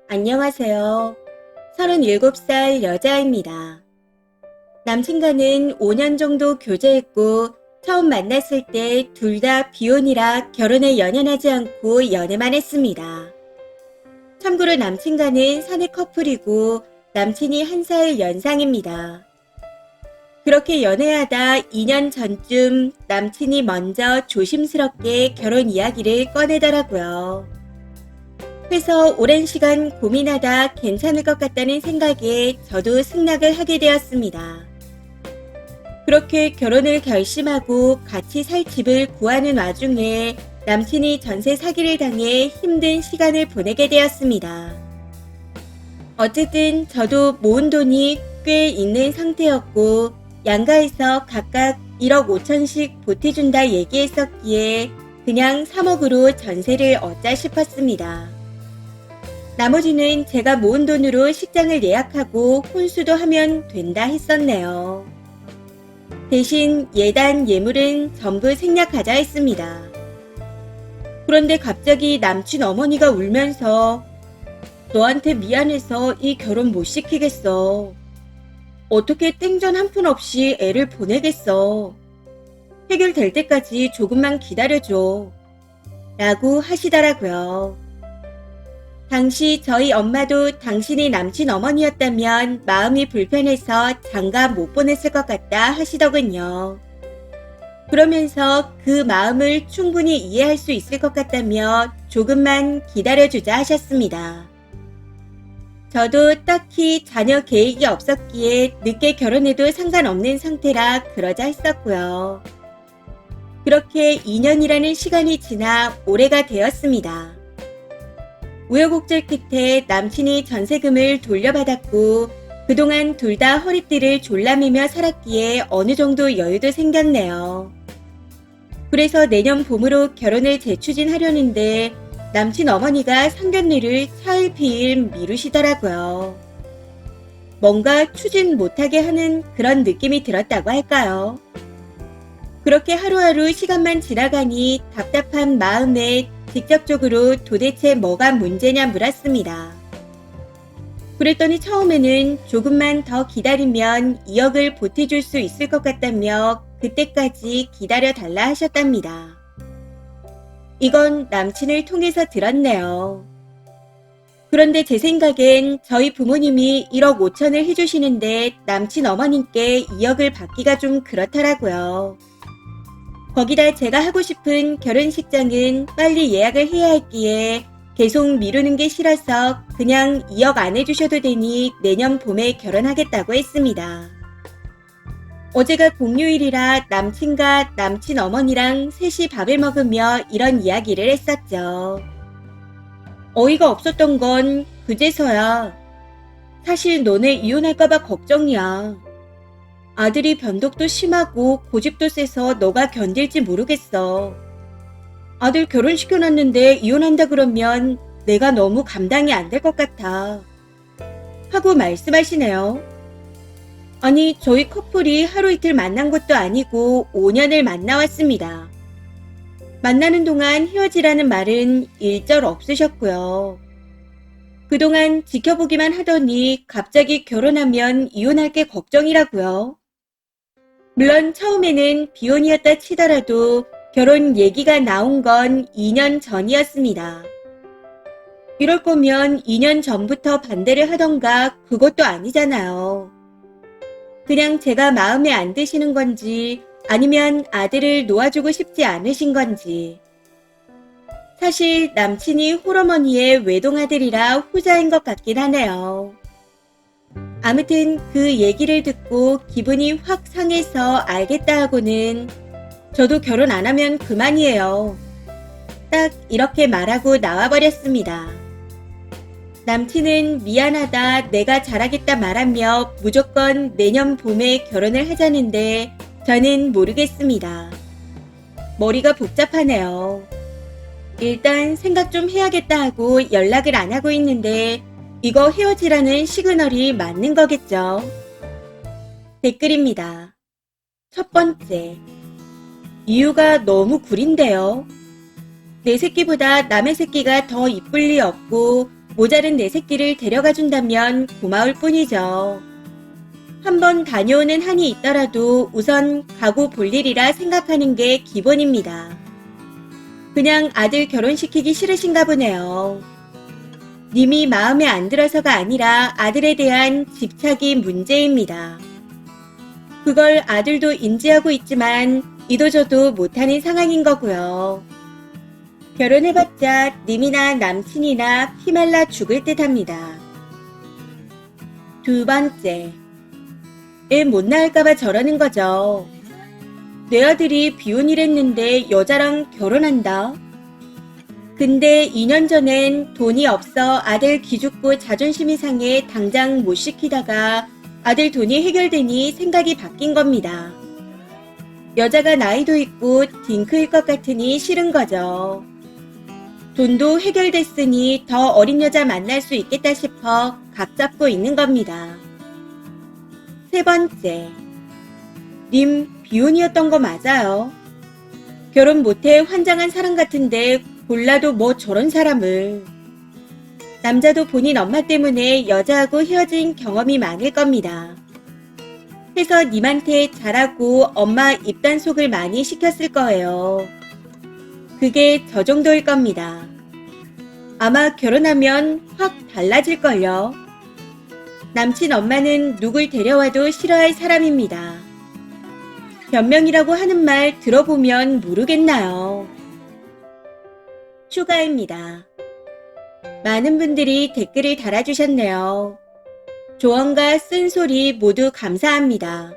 안녕하세요. 37살 여자입니다. 남친과는 5년 정도 교제했고 처음 만났을 때 둘 다 비혼이라 결혼에 연연하지 않고 연애만 했습니다. 참고로 남친과는 사내 커플이고 남친이 1살 연상입니다. 그렇게 연애하다 2년 전쯤 남친이 먼저 조심스럽게 결혼 이야기를 꺼내더라고요. 그래서 오랜 시간 고민하다 괜찮을 것 같다는 생각에 저도 승낙을 하게 되었습니다. 그렇게 결혼을 결심하고 같이 살 집을 구하는 와중에 남친이 전세 사기를 당해 힘든 시간을 보내게 되었습니다. 어쨌든 저도 모은 돈이 꽤 있는 상태였고 양가에서 각각 1억 5천씩 보태준다 얘기했었기에 그냥 3억으로 전세를 얻자 싶었습니다. 나머지는 제가 모은 돈으로 식장을 예약하고 혼수도 하면 된다 했었네요. 대신 예단 예물은 전부 생략하자 했습니다. 그런데 갑자기 남친 어머니가 울면서 너한테 미안해서 이 결혼 못 시키겠어. 어떻게 땡전 한 푼 없이 애를 보내겠어. 해결될 때까지 조금만 기다려줘. 라고 하시더라고요. 당시 저희 엄마도 당신이 남친 어머니였다면 마음이 불편해서 장가 못 보냈을 것 같다 하시더군요. 그러면서 그 마음을 충분히 이해할 수 있을 것 같다며 조금만 기다려주자 하셨습니다. 저도 딱히 자녀 계획이 없었기에 늦게 결혼해도 상관없는 상태라 그러자 했었고요. 그렇게 2년이라는 시간이 지나 올해가 되었습니다. 우여곡절 끝에 남친이 전세금을 돌려받았고 그동안 둘 다 허리띠를 졸라매며 살았기에 어느 정도 여유도 생겼네요. 그래서 내년 봄으로 결혼을 재추진하려는데 남친 어머니가 상견례를 차일피일 미루시더라고요. 뭔가 추진 못하게 하는 그런 느낌이 들었다고 할까요? 그렇게 하루하루 시간만 지나가니 답답한 마음에 직접적으로 도대체 뭐가 문제냐 물었습니다. 그랬더니 처음에는 조금만 더 기다리면 2억을 보태줄 수 있을 것 같다며 그때까지 기다려달라 하셨답니다. 이건 남친을 통해서 들었네요. 그런데 제 생각엔 저희 부모님이 1억 5천을 해주시는데 남친 어머님께 2억을 받기가 좀 그렇더라고요. 거기다 제가 하고 싶은 결혼식장은 빨리 예약을 해야 했기에 계속 미루는 게 싫어서 그냥 2억 안 해주셔도 되니 내년 봄에 결혼하겠다고 했습니다. 어제가 공휴일이라 남친과 남친 어머니랑 셋이 밥을 먹으며 이런 이야기를 했었죠. 어이가 없었던 건 그제서야 사실 너네 이혼할까봐 걱정이야. 아들이 변덕도 심하고 고집도 세서 너가 견딜지 모르겠어. 아들 결혼시켜놨는데 이혼한다 그러면 내가 너무 감당이 안 될 것 같아. 하고 말씀하시네요. 아니 저희 커플이 하루 이틀 만난 것도 아니고 5년을 만나왔습니다. 만나는 동안 헤어지라는 말은 일절 없으셨고요. 그동안 지켜보기만 하더니 갑자기 결혼하면 이혼할 게 걱정이라고요. 물론 처음에는 비혼이었다 치더라도 결혼 얘기가 나온 건 2년 전이었습니다. 이럴 거면 2년 전부터 반대를 하던가 그것도 아니잖아요. 그냥 제가 마음에 안 드시는 건지 아니면 아들을 놓아주고 싶지 않으신 건지. 사실 남친이 홀어머니의 외동아들이라 후자인 것 같긴 하네요. 아무튼 그 얘기를 듣고 기분이 확 상해서 알겠다 하고는 저도 결혼 안 하면 그만이에요. 딱 이렇게 말하고 나와버렸습니다. 남친은 미안하다 내가 잘하겠다 말하며 무조건 내년 봄에 결혼을 하자는데 저는 모르겠습니다. 머리가 복잡하네요. 일단 생각 좀 해야겠다 하고 연락을 안 하고 있는데 이거 헤어지라는 시그널이 맞는 거겠죠. 댓글입니다. 첫 번째, 이유가 너무 구린데요. 내 새끼보다 남의 새끼가 더 이쁠 리 없고 모자른 내 새끼를 데려가 준다면 고마울 뿐이죠. 한번 다녀오는 한이 있더라도 우선 가고 볼 일이라 생각하는 게 기본입니다. 그냥 아들 결혼시키기 싫으신가 보네요. 님이 마음에 안 들어서가 아니라 아들에 대한 집착이 문제입니다. 그걸 아들도 인지하고 있지만 이도저도 못하는 상황인 거고요. 결혼해봤자 님이나 남친이나 피말라 죽을 듯 합니다. 두 번째, 애 못 낳을까봐 저러는 거죠. 내 아들이 비혼이랬는데 여자랑 결혼한다? 근데 2년 전엔 돈이 없어 아들 기죽고 자존심이 상해 당장 못 시키다가 아들 돈이 해결되니 생각이 바뀐 겁니다. 여자가 나이도 있고 딩크일 것 같으니 싫은 거죠. 돈도 해결됐으니 더 어린 여자 만날 수 있겠다 싶어 각 잡고 있는 겁니다. 세 번째, 님 비혼이었던 거 맞아요. 결혼 못해 환장한 사람 같은데 골라도 뭐 저런 사람을. 남자도 본인 엄마 때문에 여자하고 헤어진 경험이 많을 겁니다. 해서 님한테 잘하고 엄마 입단속을 많이 시켰을 거예요. 그게 저 정도일 겁니다. 아마 결혼하면 확 달라질걸요. 남친 엄마는 누굴 데려와도 싫어할 사람입니다. 변명이라고 하는 말 들어보면 모르겠나요? 추가입니다. 많은 분들이 댓글을 달아주셨네요. 조언과 쓴소리 모두 감사합니다.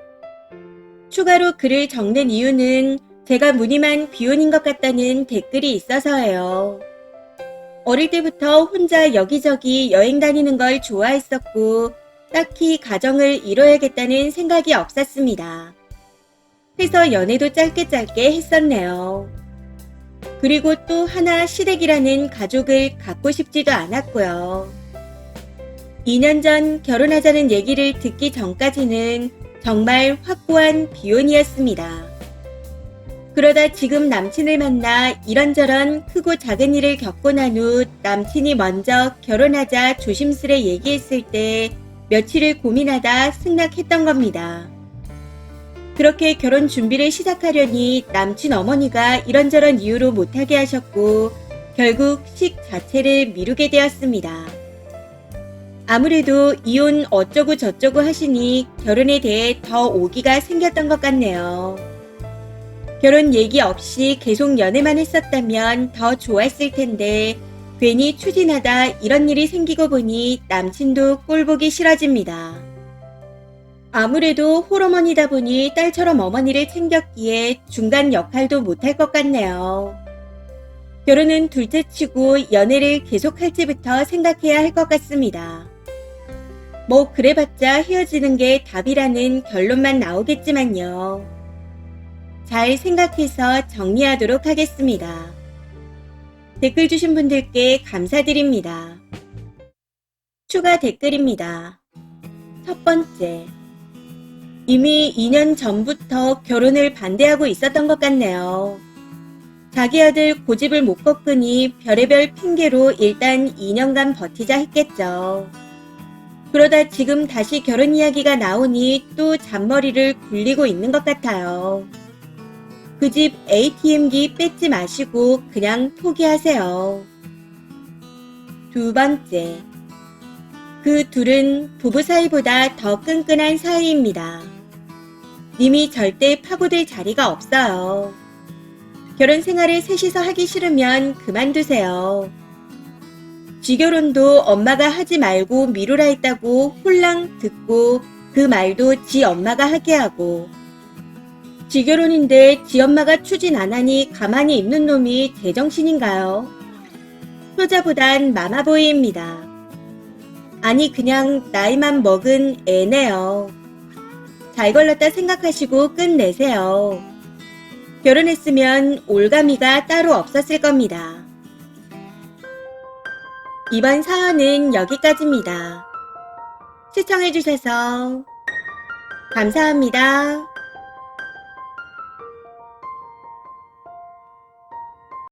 추가로 글을 적는 이유는 제가 무늬만 비혼인 것 같다는 댓글이 있어서예요. 어릴 때부터 혼자 여기저기 여행 다니는 걸 좋아했었고 딱히 가정을 이뤄야겠다는 생각이 없었습니다. 해서 연애도 짧게 했었네요. 그리고 또 하나 시댁이라는 가족을 갖고 싶지도 않았고요. 2년 전 결혼하자는 얘기를 듣기 전까지는 정말 확고한 비혼이었습니다. 그러다 지금 남친을 만나 이런저런 크고 작은 일을 겪고 난 후 남친이 먼저 결혼하자 조심스레 얘기했을 때 며칠을 고민하다 승낙했던 겁니다. 그렇게 결혼 준비를 시작하려니 남친 어머니가 이런저런 이유로 못하게 하셨고 결국 식 자체를 미루게 되었습니다. 아무래도 이혼 어쩌고 저쩌고 하시니 결혼에 대해 더 오기가 생겼던 것 같네요. 결혼 얘기 없이 계속 연애만 했었다면 더 좋았을 텐데 괜히 추진하다 이런 일이 생기고 보니 남친도 꼴보기 싫어집니다. 아무래도 홀어머니다 보니 딸처럼 어머니를 챙겼기에 중간 역할도 못할 것 같네요. 결혼은 둘째치고 연애를 계속할지부터 생각해야 할 것 같습니다. 뭐 그래봤자 헤어지는 게 답이라는 결론만 나오겠지만요. 잘 생각해서 정리하도록 하겠습니다. 댓글 주신 분들께 감사드립니다. 추가 댓글입니다. 첫 번째, 이미 2년 전부터 결혼을 반대하고 있었던 것 같네요. 자기 아들 고집을 못 꺾으니 별의별 핑계로 일단 2년간 버티자 했겠죠. 그러다 지금 다시 결혼 이야기가 나오니 또 잔머리를 굴리고 있는 것 같아요. 그 집 ATM기 뺏지 마시고 그냥 포기하세요. 두 번째, 그 둘은 부부 사이보다 더 끈끈한 사이입니다. 님이 절대 파고들 자리가 없어요. 결혼 생활을 셋이서 하기 싫으면 그만두세요. 지결혼도 엄마가 하지 말고 미루라 했다고 홀랑 듣고 그 말도 지 엄마가 하게 하고 지결혼인데 지 엄마가 추진 안 하니 가만히 있는 놈이 제정신인가요? 효자보단 마마보이입니다. 아니 그냥 나이만 먹은 애네요. 잘 걸렸다 생각하시고 끝내세요. 결혼했으면 올가미가 따로 없었을 겁니다. 이번 사연은 여기까지입니다. 시청해주셔서 감사합니다.